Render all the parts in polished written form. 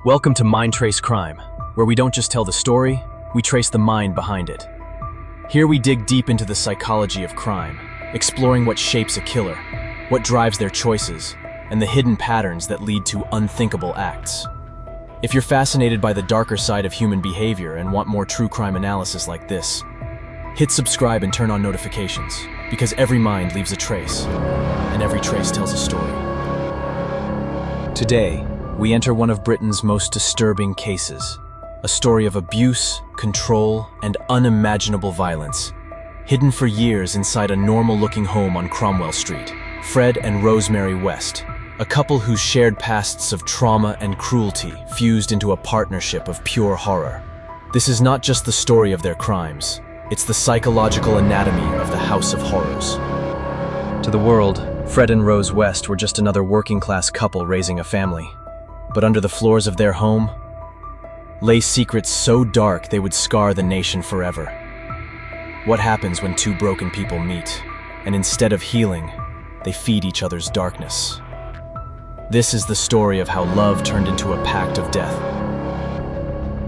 Welcome to MindTraceCrime, where we don't just tell the story, we trace the mind behind it. Here we dig deep into the psychology of crime, exploring what shapes a killer, what drives their choices, and the hidden patterns that lead to unthinkable acts. If you're fascinated by the darker side of human behavior and want more true crime analysis like this, hit subscribe and turn on notifications, because every mind leaves a trace, and every trace tells a story. Today, we enter one of Britain's most disturbing cases, a story of abuse, control, and unimaginable violence, hidden for years inside a normal-looking home on Cromwell Street. Fred and Rosemary West, a couple whose shared pasts of trauma and cruelty fused into a partnership of pure horror. This is not just the story of their crimes, it's the psychological anatomy of the House of Horrors. To the world, Fred and Rose West were just another working-class couple raising a family. But under the floors of their home lay secrets so dark they would scar the nation forever. What happens when two broken people meet, and instead of healing, they feed each other's darkness? This is the story of how love turned into a pact of death.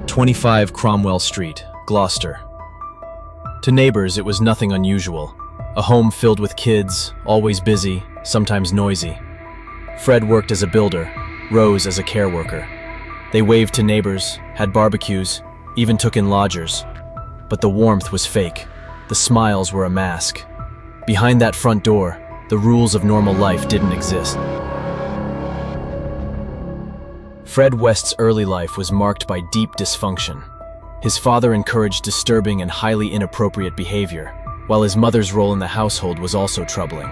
25 Cromwell Street, Gloucester. To neighbors, it was nothing unusual. A home filled with kids, always busy, sometimes noisy. Fred worked as a builder, Rose as a care worker. They waved to neighbors, had barbecues, even took in lodgers. But the warmth was fake. The smiles were a mask. Behind that front door, the rules of normal life didn't exist. Fred West's early life was marked by deep dysfunction. His father encouraged disturbing and highly inappropriate behavior, while his mother's role in the household was also troubling.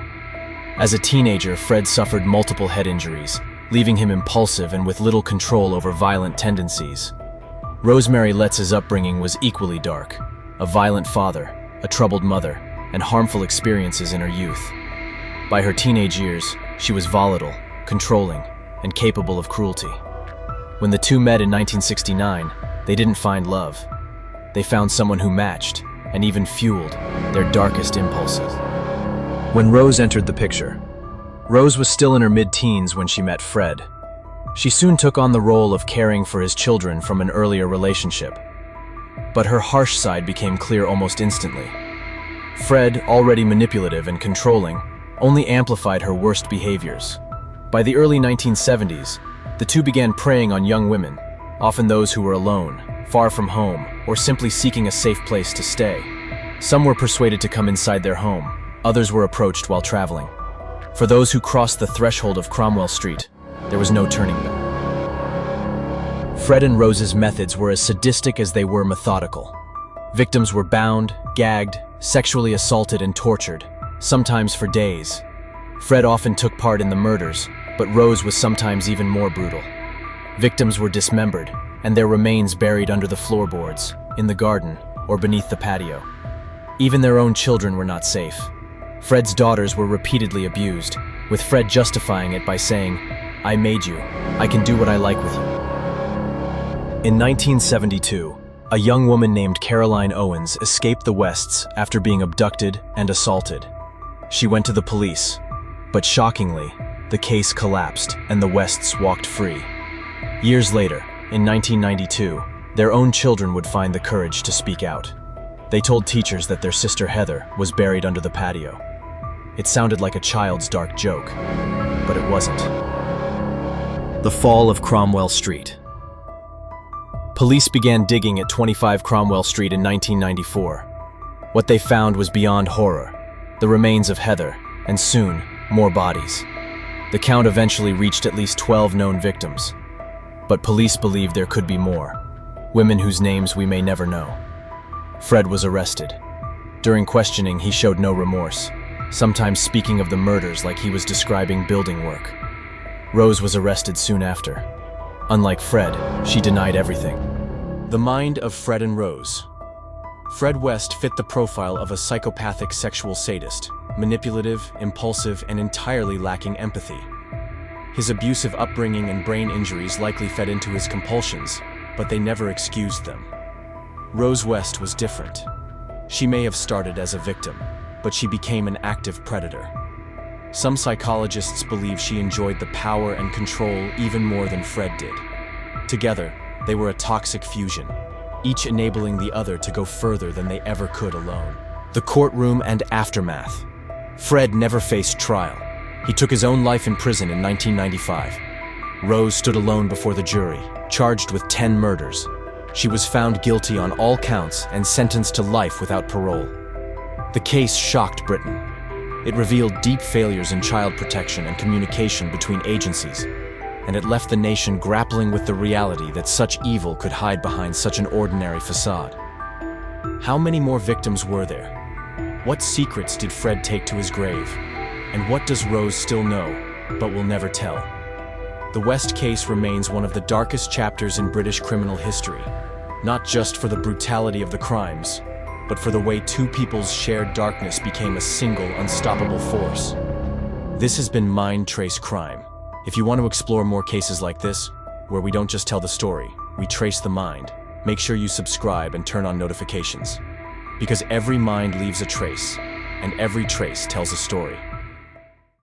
As a teenager, Fred suffered multiple head injuries, leaving him impulsive and with little control over violent tendencies. Rosemary Letz's upbringing was equally dark. A violent father, a troubled mother, and harmful experiences in her youth. By her teenage years, she was volatile, controlling, and capable of cruelty. When the two met in 1969, they didn't find love. They found someone who matched, and even fueled, their darkest impulses. When Rose entered the picture, Rose was still in her mid-teens when she met Fred. She soon took on the role of caring for his children from an earlier relationship. But her harsh side became clear almost instantly. Fred, already manipulative and controlling, only amplified her worst behaviors. By the early 1970s, the two began preying on young women, often those who were alone, far from home, or simply seeking a safe place to stay. Some were persuaded to come inside their home, others were approached while traveling. For those who crossed the threshold of Cromwell Street, there was no turning back. Fred and Rose's methods were as sadistic as they were methodical. Victims were bound, gagged, sexually assaulted and tortured, sometimes for days. Fred often took part in the murders, but Rose was sometimes even more brutal. Victims were dismembered, and their remains buried under the floorboards, in the garden, or beneath the patio. Even their own children were not safe. Fred's daughters were repeatedly abused, with Fred justifying it by saying, "I made you. I can do what I like with you." In 1972, a young woman named Caroline Owens escaped the Wests after being abducted and assaulted. She went to the police, but shockingly, the case collapsed and the Wests walked free. Years later, in 1992, their own children would find the courage to speak out. They told teachers that their sister Heather was buried under the patio. It sounded like a child's dark joke, but it wasn't. The fall of Cromwell Street. Police began digging at 25 Cromwell Street in 1994. What they found was beyond horror: the remains of Heather, and soon, more bodies. The count eventually reached at least 12 known victims. But police believed there could be more, women whose names we may never know. Fred was arrested. During questioning, he showed no remorse, sometimes speaking of the murders like he was describing building work. Rose was arrested soon after. Unlike Fred, she denied everything. The mind of Fred and Rose. Fred West fit the profile of a psychopathic sexual sadist, manipulative, impulsive, and entirely lacking empathy. His abusive upbringing and brain injuries likely fed into his compulsions, but they never excused them. Rose West was different. She may have started as a victim, but she became an active predator. Some psychologists believe she enjoyed the power and control even more than Fred did. Together, they were a toxic fusion, each enabling the other to go further than they ever could alone. The courtroom and aftermath. Fred never faced trial. He took his own life in prison in 1995. Rose stood alone before the jury, charged with 10 murders. She was found guilty on all counts and sentenced to life without parole. The case shocked Britain. It revealed deep failures in child protection and communication between agencies, and it left the nation grappling with the reality that such evil could hide behind such an ordinary facade. How many more victims were there? What secrets did Fred take to his grave? And what does Rose still know, but will never tell? The West case remains one of the darkest chapters in British criminal history, not just for the brutality of the crimes, but for the way two people's shared darkness became a single, unstoppable force. This has been MindTraceCrime. If you want to explore more cases like this, where we don't just tell the story, we trace the mind, make sure you subscribe and turn on notifications. Because every mind leaves a trace, and every trace tells a story.